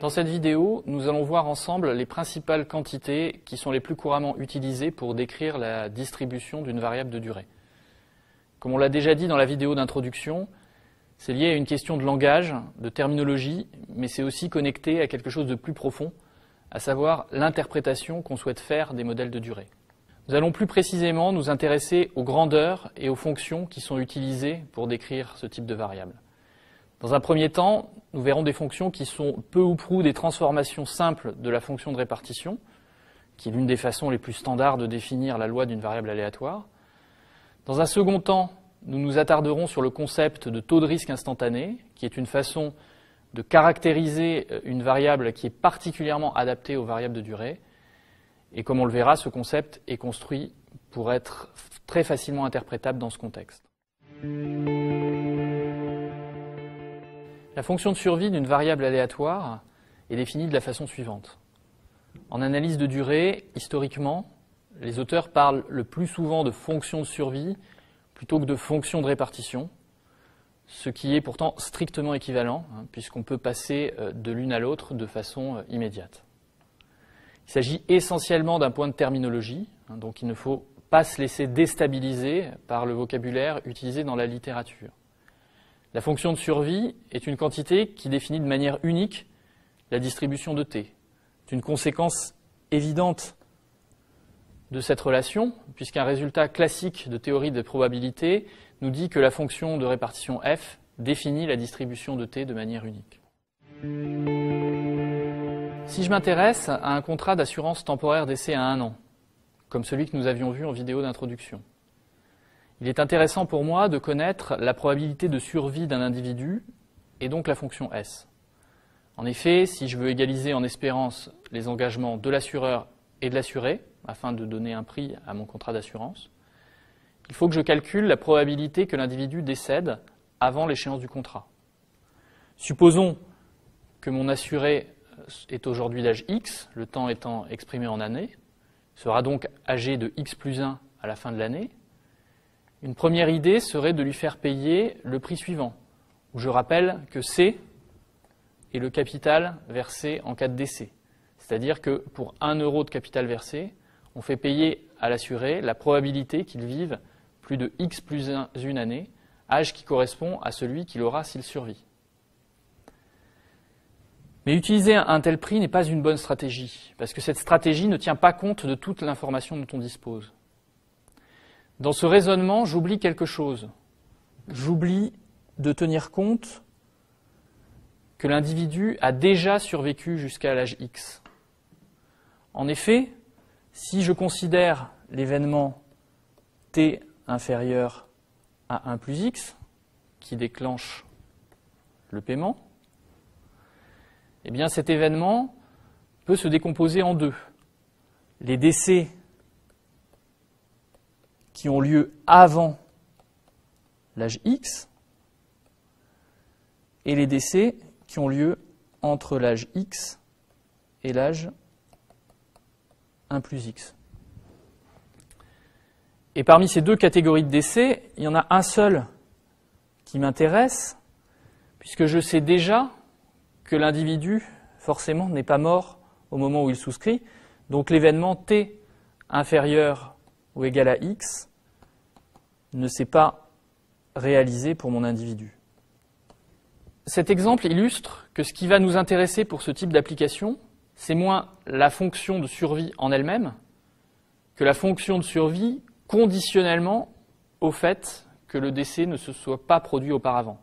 Dans cette vidéo, nous allons voir ensemble les principales quantités qui sont les plus couramment utilisées pour décrire la distribution d'une variable de durée. Comme on l'a déjà dit dans la vidéo d'introduction, c'est lié à une question de langage, de terminologie, mais c'est aussi connecté à quelque chose de plus profond, à savoir l'interprétation qu'on souhaite faire des modèles de durée. Nous allons plus précisément nous intéresser aux grandeurs et aux fonctions qui sont utilisées pour décrire ce type de variable. Dans un premier temps, nous verrons des fonctions qui sont peu ou prou des transformations simples de la fonction de répartition, qui est l'une des façons les plus standards de définir la loi d'une variable aléatoire. Dans un second temps, nous nous attarderons sur le concept de taux de risque instantané, qui est une façon de caractériser une variable qui est particulièrement adaptée aux variables de durée. Et comme on le verra, ce concept est construit pour être très facilement interprétable dans ce contexte. La fonction de survie d'une variable aléatoire est définie de la façon suivante. En analyse de durée, historiquement, les auteurs parlent le plus souvent de fonction de survie plutôt que de fonction de répartition, ce qui est pourtant strictement équivalent, puisqu'on peut passer de l'une à l'autre de façon immédiate. Il s'agit essentiellement d'un point de terminologie, donc il ne faut pas se laisser déstabiliser par le vocabulaire utilisé dans la littérature. La fonction de survie est une quantité qui définit de manière unique la distribution de t. C'est une conséquence évidente de cette relation, puisqu'un résultat classique de théorie des probabilités nous dit que la fonction de répartition f définit la distribution de t de manière unique. Si je m'intéresse à un contrat d'assurance temporaire d'essai à 1 an, comme celui que nous avions vu en vidéo d'introduction, il est intéressant pour moi de connaître la probabilité de survie d'un individu et donc la fonction S. En effet, si je veux égaliser en espérance les engagements de l'assureur et de l'assuré, afin de donner un prix à mon contrat d'assurance, il faut que je calcule la probabilité que l'individu décède avant l'échéance du contrat. Supposons que mon assuré est aujourd'hui d'âge X, le temps étant exprimé en années, sera donc âgé de X plus 1 à la fin de l'année. Une première idée serait de lui faire payer le prix suivant, où je rappelle que C est le capital versé en cas de décès. C'est-à-dire que pour 1 euro de capital versé, on fait payer à l'assuré la probabilité qu'il vive plus de X plus 1 année, âge qui correspond à celui qu'il aura s'il survit. Mais utiliser un tel prix n'est pas une bonne stratégie, parce que cette stratégie ne tient pas compte de toute l'information dont on dispose. Dans ce raisonnement, j'oublie quelque chose. J'oublie de tenir compte que l'individu a déjà survécu jusqu'à l'âge X. En effet, si je considère l'événement t inférieur à 1 plus x, qui déclenche le paiement, eh bien cet événement peut se décomposer en deux. Les décès qui ont lieu avant l'âge x et les décès qui ont lieu entre l'âge x et l'âge 1 plus x. Et parmi ces deux catégories de décès, il y en a un seul qui m'intéresse, puisque je sais déjà que l'individu, forcément, n'est pas mort au moment où il souscrit. Donc l'événement t inférieur ou égal à x ne s'est pas réalisé pour mon individu. Cet exemple illustre que ce qui va nous intéresser pour ce type d'application, c'est moins la fonction de survie en elle-même que la fonction de survie conditionnellement au fait que le décès ne se soit pas produit auparavant.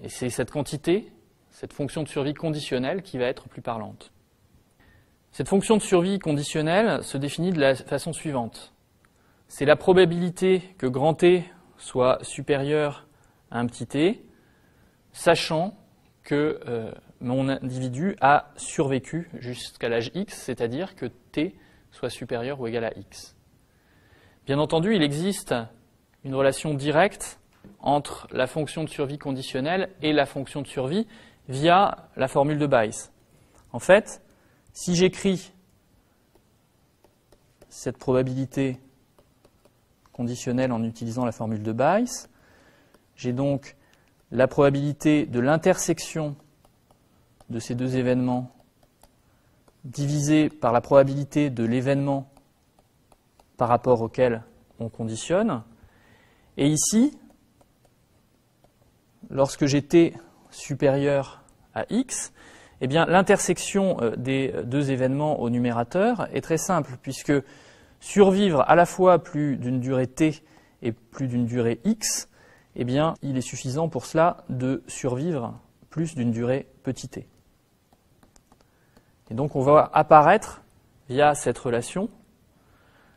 Et c'est cette quantité, cette fonction de survie conditionnelle qui va être plus parlante. Cette fonction de survie conditionnelle se définit de la façon suivante. C'est la probabilité que grand T soit supérieur à un petit t, sachant que mon individu a survécu jusqu'à l'âge x, c'est-à-dire que t soit supérieur ou égal à x. Bien entendu, il existe une relation directe entre la fonction de survie conditionnelle et la fonction de survie via la formule de Bayes. En fait, si j'écris cette probabilité conditionnelle en utilisant la formule de Bayes, j'ai donc la probabilité de l'intersection de ces deux événements divisé par la probabilité de l'événement par rapport auquel on conditionne. Et ici, lorsque j'ai t supérieur à x, eh bien, l'intersection des deux événements au numérateur est très simple, puisque survivre à la fois plus d'une durée t et plus d'une durée x, eh bien, il est suffisant pour cela de survivre plus d'une durée petit t. Et donc on va apparaître, via cette relation,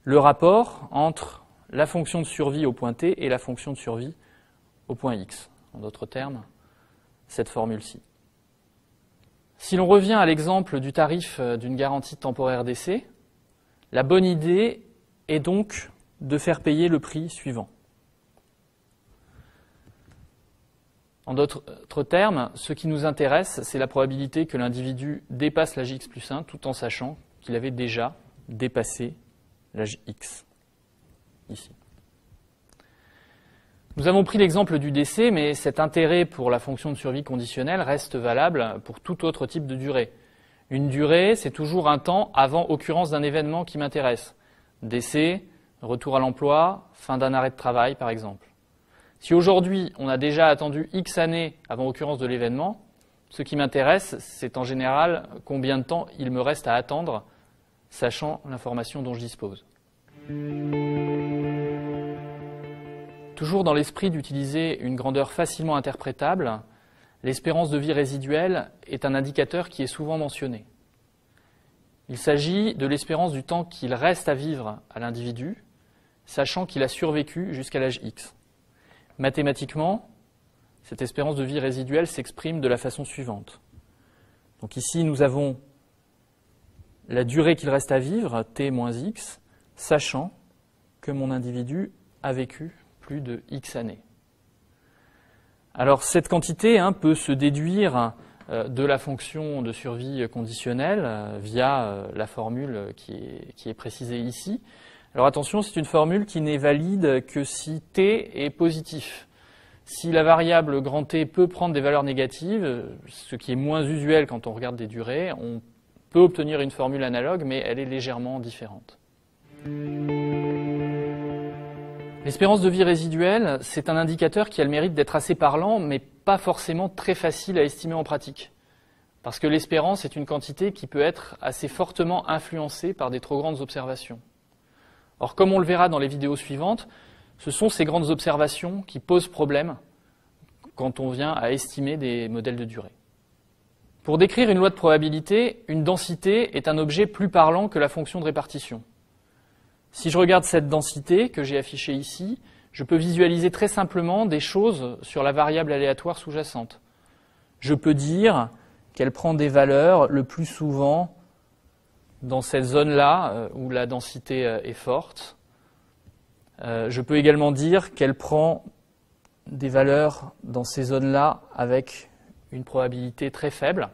le rapport entre la fonction de survie au point t et la fonction de survie au point x. En d'autres termes, cette formule-ci. Si l'on revient à l'exemple du tarif d'une garantie temporaire d'essai, la bonne idée est donc de faire payer le prix suivant. En d'autres termes, ce qui nous intéresse, c'est la probabilité que l'individu dépasse l'âge x plus 1 tout en sachant qu'il avait déjà dépassé l'âge x, ici. Nous avons pris l'exemple du décès, mais cet intérêt pour la fonction de survie conditionnelle reste valable pour tout autre type de durée. Une durée, c'est toujours un temps avant occurrence d'un événement qui m'intéresse. Décès, retour à l'emploi, fin d'un arrêt de travail, par exemple. Si aujourd'hui, on a déjà attendu X années avant occurrence de l'événement, ce qui m'intéresse, c'est en général combien de temps il me reste à attendre, sachant l'information dont je dispose. Toujours dans l'esprit d'utiliser une grandeur facilement interprétable, l'espérance de vie résiduelle est un indicateur qui est souvent mentionné. Il s'agit de l'espérance du temps qu'il reste à vivre à l'individu, sachant qu'il a survécu jusqu'à l'âge X. Mathématiquement, cette espérance de vie résiduelle s'exprime de la façon suivante. Donc ici, nous avons la durée qu'il reste à vivre, t moins x, sachant que mon individu a vécu plus de x années. Alors cette quantité peut se déduire de la fonction de survie conditionnelle via la formule qui est précisée ici. Alors attention, c'est une formule qui n'est valide que si t est positif. Si la variable grand T peut prendre des valeurs négatives, ce qui est moins usuel quand on regarde des durées, on peut obtenir une formule analogue, mais elle est légèrement différente. L'espérance de vie résiduelle, c'est un indicateur qui a le mérite d'être assez parlant, mais pas forcément très facile à estimer en pratique. Parce que l'espérance est une quantité qui peut être assez fortement influencée par des trop grandes observations. Or, comme on le verra dans les vidéos suivantes, ce sont ces grandes observations qui posent problème quand on vient à estimer des modèles de durée. Pour décrire une loi de probabilité, une densité est un objet plus parlant que la fonction de répartition. Si je regarde cette densité que j'ai affichée ici, je peux visualiser très simplement des choses sur la variable aléatoire sous-jacente. Je peux dire qu'elle prend des valeurs le plus souvent dans cette zone-là où la densité est forte. Je peux également dire qu'elle prend des valeurs dans ces zones-là avec une probabilité très faible.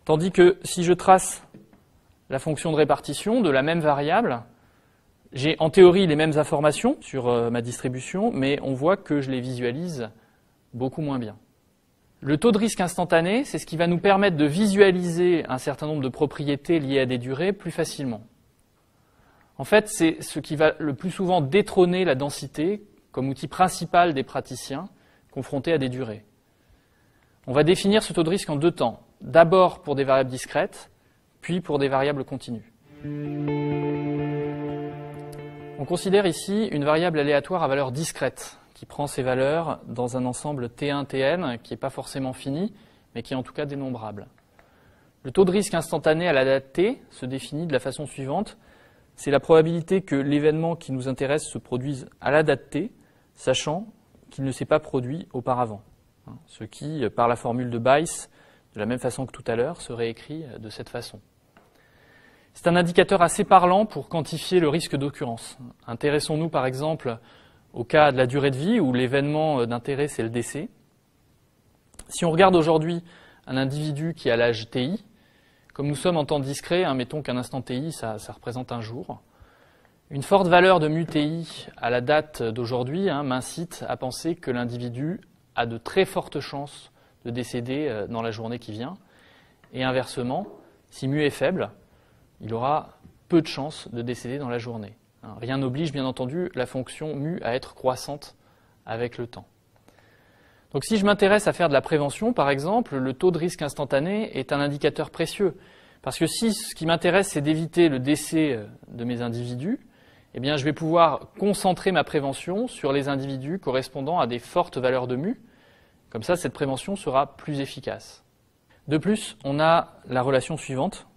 Tandis que si je trace la fonction de répartition de la même variable, j'ai en théorie les mêmes informations sur ma distribution, mais on voit que je les visualise beaucoup moins bien. Le taux de risque instantané, c'est ce qui va nous permettre de visualiser un certain nombre de propriétés liées à des durées plus facilement. En fait, c'est ce qui va le plus souvent détrôner la densité comme outil principal des praticiens confrontés à des durées. On va définir ce taux de risque en deux temps. D'abord pour des variables discrètes, puis pour des variables continues. On considère ici une variable aléatoire à valeur discrète, qui prend ses valeurs dans un ensemble T1, Tn, qui n'est pas forcément fini, mais qui est en tout cas dénombrable. Le taux de risque instantané à la date T se définit de la façon suivante. C'est la probabilité que l'événement qui nous intéresse se produise à la date T, sachant qu'il ne s'est pas produit auparavant. Ce qui, par la formule de Bayes, de la même façon que tout à l'heure, serait écrit de cette façon. C'est un indicateur assez parlant pour quantifier le risque d'occurrence. Intéressons-nous par exemple au cas de la durée de vie où l'événement d'intérêt c'est le décès. Si on regarde aujourd'hui un individu qui a l'âge TI, comme nous sommes en temps discret, mettons qu'un instant TI ça représente un jour, une forte valeur de mu TI à la date d'aujourd'hui m'incite à penser que l'individu a de très fortes chances de décéder dans la journée qui vient. Et inversement, si mu est faible, il aura peu de chances de décéder dans la journée. Rien n'oblige bien entendu la fonction mu à être croissante avec le temps. Donc si je m'intéresse à faire de la prévention, par exemple, le taux de risque instantané est un indicateur précieux. Parce que si ce qui m'intéresse, c'est d'éviter le décès de mes individus, eh bien, je vais pouvoir concentrer ma prévention sur les individus correspondant à des fortes valeurs de mu. Comme ça, cette prévention sera plus efficace. De plus, on a la relation suivante,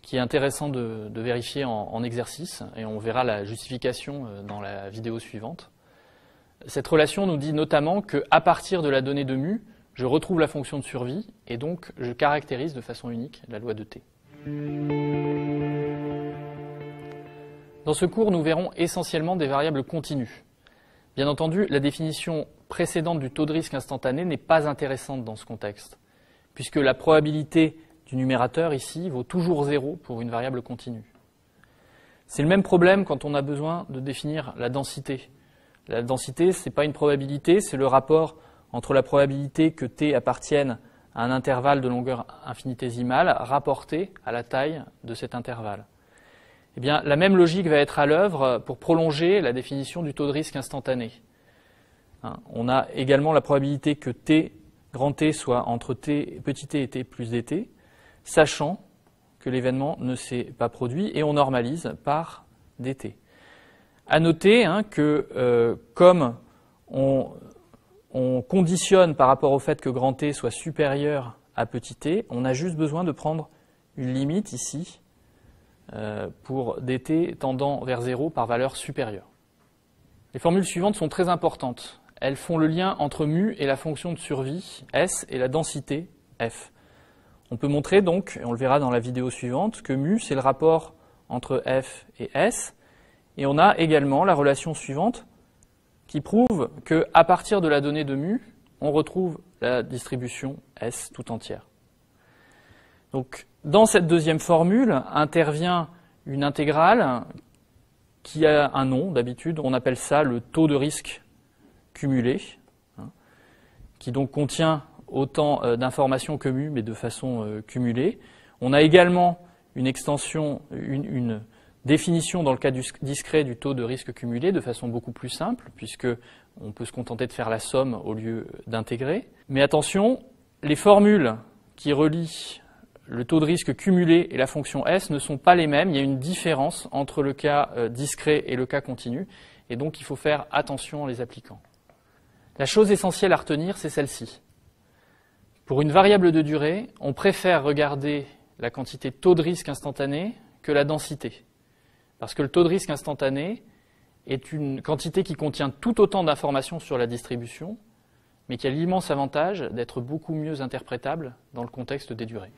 qui est intéressant de vérifier en exercice, et on verra la justification dans la vidéo suivante. Cette relation nous dit notamment qu'à partir de la donnée de mu, je retrouve la fonction de survie, et donc je caractérise de façon unique la loi de T. Dans ce cours, nous verrons essentiellement des variables continues. Bien entendu, la définition précédente du taux de risque instantané n'est pas intéressante dans ce contexte, puisque la probabilité du numérateur ici vaut toujours 0 pour une variable continue. C'est le même problème quand on a besoin de définir la densité. La densité, ce n'est pas une probabilité, c'est le rapport entre la probabilité que T appartienne à un intervalle de longueur infinitésimale rapporté à la taille de cet intervalle. Eh bien, la même logique va être à l'œuvre pour prolonger la définition du taux de risque instantané. On a également la probabilité que T, grand T, soit entre petit t et T plus dt, sachant que l'événement ne s'est pas produit, et on normalise par dt. À noter que comme on conditionne par rapport au fait que grand T soit supérieur à petit t, on a juste besoin de prendre une limite ici pour dt tendant vers 0 par valeur supérieure. Les formules suivantes sont très importantes. Elles font le lien entre mu et la fonction de survie S et la densité F. On peut montrer donc, et on le verra dans la vidéo suivante, que mu c'est le rapport entre F et S, et on a également la relation suivante qui prouve qu'à partir de la donnée de mu, on retrouve la distribution S tout entière. Donc, dans cette deuxième formule intervient une intégrale qui a un nom d'habitude, on appelle ça le taux de risque cumulé, qui donc contient autant d'informations que mu, mais de façon cumulée. On a également une extension, une définition dans le cas discret du taux de risque cumulé de façon beaucoup plus simple, puisque on peut se contenter de faire la somme au lieu d'intégrer. Mais attention, les formules qui relient le taux de risque cumulé et la fonction S ne sont pas les mêmes. Il y a une différence entre le cas discret et le cas continu, et donc il faut faire attention en les appliquant. La chose essentielle à retenir, c'est celle-ci. Pour une variable de durée, on préfère regarder la quantité taux de risque instantané que la densité. Parce que le taux de risque instantané est une quantité qui contient tout autant d'informations sur la distribution, mais qui a l'immense avantage d'être beaucoup mieux interprétable dans le contexte des durées.